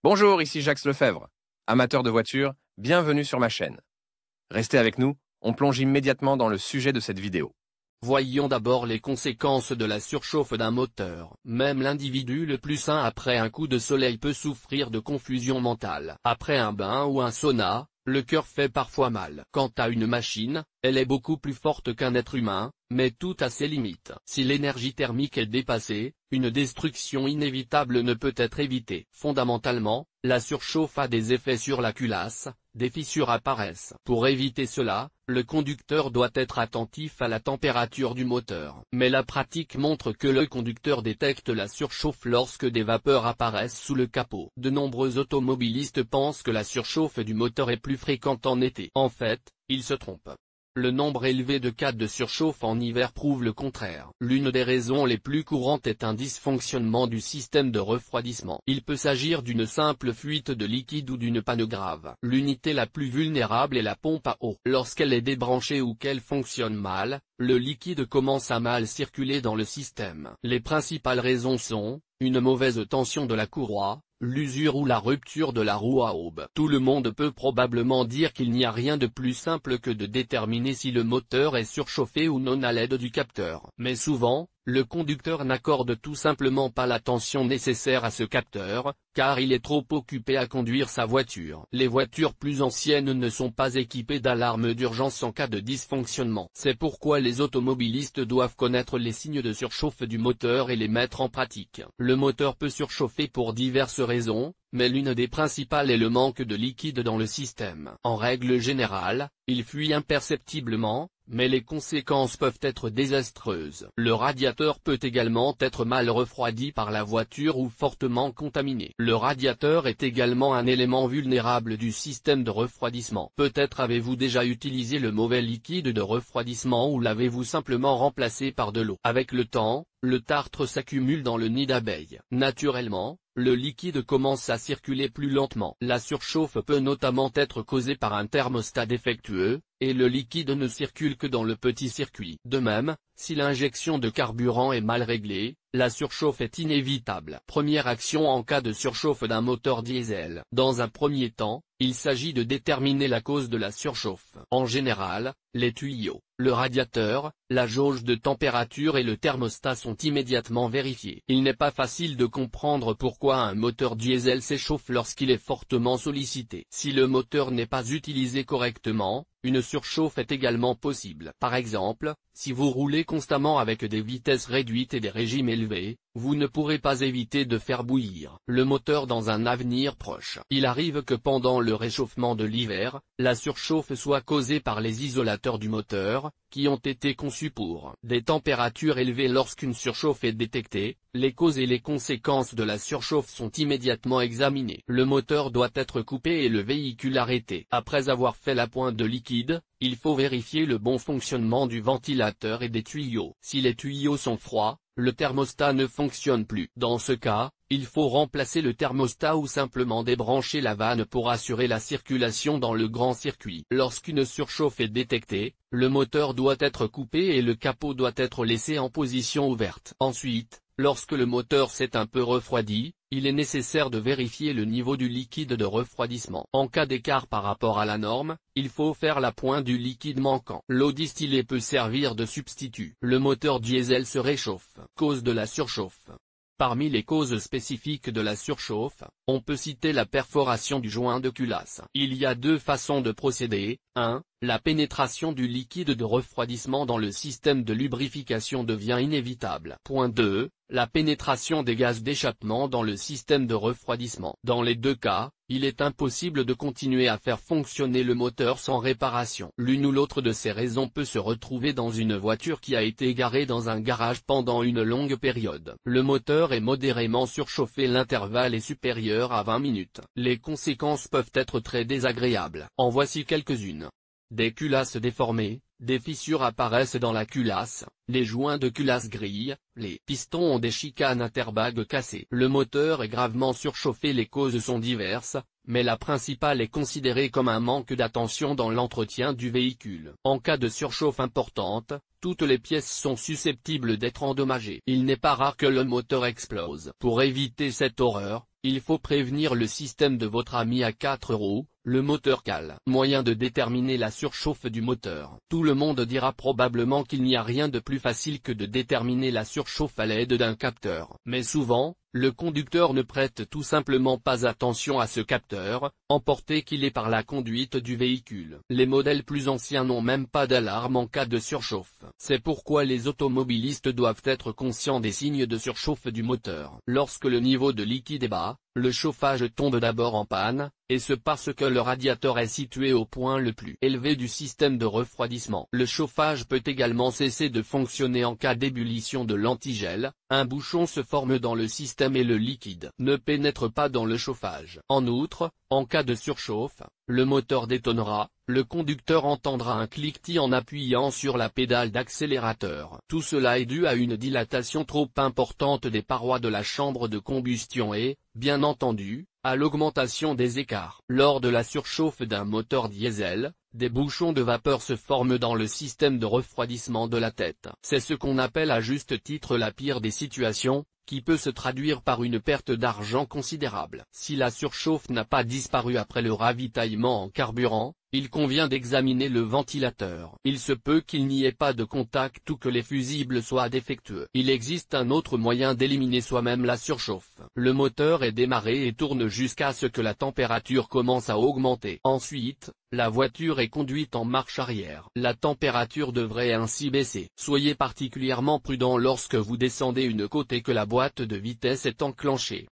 Bonjour, ici Jacques Lefebvre. Amateur de voitures, bienvenue sur ma chaîne. Restez avec nous, on plonge immédiatement dans le sujet de cette vidéo. Voyons d'abord les conséquences de la surchauffe d'un moteur. Même l'individu le plus sain après un coup de soleil peut souffrir de confusion mentale. Après un bain ou un sauna, le cœur fait parfois mal. Quant à une machine, elle est beaucoup plus forte qu'un être humain, mais tout a ses limites. Si l'énergie thermique est dépassée, une destruction inévitable ne peut être évitée. Fondamentalement, la surchauffe a des effets sur la culasse, des fissures apparaissent. Pour éviter cela, le conducteur doit être attentif à la température du moteur. Mais la pratique montre que le conducteur détecte la surchauffe lorsque des vapeurs apparaissent sous le capot. De nombreux automobilistes pensent que la surchauffe du moteur est plus fréquente en été. En fait, ils se trompent. Le nombre élevé de cas de surchauffe en hiver prouve le contraire. L'une des raisons les plus courantes est un dysfonctionnement du système de refroidissement. Il peut s'agir d'une simple fuite de liquide ou d'une panne grave. L'unité la plus vulnérable est la pompe à eau. Lorsqu'elle est débranchée ou qu'elle fonctionne mal, le liquide commence à mal circuler dans le système. Les principales raisons sont une mauvaise tension de la courroie, l'usure ou la rupture de la roue à aube. Tout le monde peut probablement dire qu'il n'y a rien de plus simple que de déterminer si le moteur est surchauffé ou non à l'aide du capteur. Mais souvent, le conducteur n'accorde tout simplement pas l'attention nécessaire à ce capteur, car il est trop occupé à conduire sa voiture. Les voitures plus anciennes ne sont pas équipées d'alarme d'urgence en cas de dysfonctionnement. C'est pourquoi les automobilistes doivent connaître les signes de surchauffe du moteur et les mettre en pratique. Le moteur peut surchauffer pour diverses raisons, mais l'une des principales est le manque de liquide dans le système. En règle générale, il fuit imperceptiblement, mais les conséquences peuvent être désastreuses. Le radiateur peut également être mal refroidi par la voiture ou fortement contaminé. Le radiateur est également un élément vulnérable du système de refroidissement. Peut-être avez-vous déjà utilisé le mauvais liquide de refroidissement ou l'avez-vous simplement remplacé par de l'eau. Avec le temps, le tartre s'accumule dans le nid d'abeilles. Naturellement, le liquide commence à circuler plus lentement. La surchauffe peut notamment être causée par un thermostat défectueux, et le liquide ne circule que dans le petit circuit. De même, si l'injection de carburant est mal réglée, la surchauffe est inévitable. Première action en cas de surchauffe d'un moteur diesel. Dans un premier temps, il s'agit de déterminer la cause de la surchauffe. En général, les tuyaux, le radiateur, la jauge de température et le thermostat sont immédiatement vérifiés. Il n'est pas facile de comprendre pourquoi un moteur diesel s'échauffe lorsqu'il est fortement sollicité. Si le moteur n'est pas utilisé correctement, une surchauffe est également possible. Par exemple, si vous roulez constamment avec des vitesses réduites et des régimes élevés, vous ne pourrez pas éviter de faire bouillir le moteur dans un avenir proche. Il arrive que pendant le réchauffement de l'hiver, la surchauffe soit causée par les isolateurs du moteur, qui ont été conçus pour des températures élevées. Lorsqu'une surchauffe est détectée, les causes et les conséquences de la surchauffe sont immédiatement examinées. Le moteur doit être coupé et le véhicule arrêté. Après avoir fait la pointe de liquide, il faut vérifier le bon fonctionnement du ventilateur et des tuyaux. Si les tuyaux sont froids, le thermostat ne fonctionne plus. Dans ce cas, il faut remplacer le thermostat ou simplement débrancher la vanne pour assurer la circulation dans le grand circuit. Lorsqu'une surchauffe est détectée, le moteur doit être coupé et le capot doit être laissé en position ouverte. Ensuite, lorsque le moteur s'est un peu refroidi, il est nécessaire de vérifier le niveau du liquide de refroidissement. En cas d'écart par rapport à la norme, il faut faire la pointe du liquide manquant. L'eau distillée peut servir de substitut. Le moteur diesel se réchauffe. Cause de la surchauffe. Parmi les causes spécifiques de la surchauffe, on peut citer la perforation du joint de culasse. Il y a deux façons de procéder. 1. La pénétration du liquide de refroidissement dans le système de lubrification devient inévitable. Point 2. La pénétration des gaz d'échappement dans le système de refroidissement. Dans les deux cas, il est impossible de continuer à faire fonctionner le moteur sans réparation. L'une ou l'autre de ces raisons peut se retrouver dans une voiture qui a été garée dans un garage pendant une longue période. Le moteur est modérément surchauffé, l'intervalle est supérieur à 20 minutes. Les conséquences peuvent être très désagréables. En voici quelques-unes. Des culasses déformées, des fissures apparaissent dans la culasse, les joints de culasse grillent, les pistons ont des chicanes interbagues cassées. Le moteur est gravement surchauffé. Les causes sont diverses, mais la principale est considérée comme un manque d'attention dans l'entretien du véhicule. En cas de surchauffe importante, toutes les pièces sont susceptibles d'être endommagées. Il n'est pas rare que le moteur explose. Pour éviter cette horreur, il faut prévenir le système de votre ami à 4 roues, le moteur cale. Moyen de déterminer la surchauffe du moteur. Tout le monde dira probablement qu'il n'y a rien de plus facile que de déterminer la surchauffe à l'aide d'un capteur. Mais souvent, le conducteur ne prête tout simplement pas attention à ce capteur, emporté qu'il est par la conduite du véhicule. Les modèles plus anciens n'ont même pas d'alarme en cas de surchauffe. C'est pourquoi les automobilistes doivent être conscients des signes de surchauffe du moteur. Lorsque le niveau de liquide est bas, le chauffage tombe d'abord en panne, et ce parce que le radiateur est situé au point le plus élevé du système de refroidissement. Le chauffage peut également cesser de fonctionner en cas d'ébullition de l'antigel, un bouchon se forme dans le système et le liquide ne pénètre pas dans le chauffage. En outre, en cas de surchauffe, le moteur détonnera, le conducteur entendra un cliquetis en appuyant sur la pédale d'accélérateur. Tout cela est dû à une dilatation trop importante des parois de la chambre de combustion et, bien entendu, à l'augmentation des écarts. Lors de la surchauffe d'un moteur diesel, des bouchons de vapeur se forment dans le système de refroidissement de la tête. C'est ce qu'on appelle à juste titre la pire des situations, qui peut se traduire par une perte d'argent considérable. Si la surchauffe n'a pas disparu après le ravitaillement en carburant, il convient d'examiner le ventilateur. Il se peut qu'il n'y ait pas de contact ou que les fusibles soient défectueux. Il existe un autre moyen d'éliminer soi-même la surchauffe. Le moteur est démarré et tourne jusqu'à ce que la température commence à augmenter. Ensuite, la voiture est conduite en marche arrière. La température devrait ainsi baisser. Soyez particulièrement prudent lorsque vous descendez une côte et que la boîte de vitesse est enclenchée.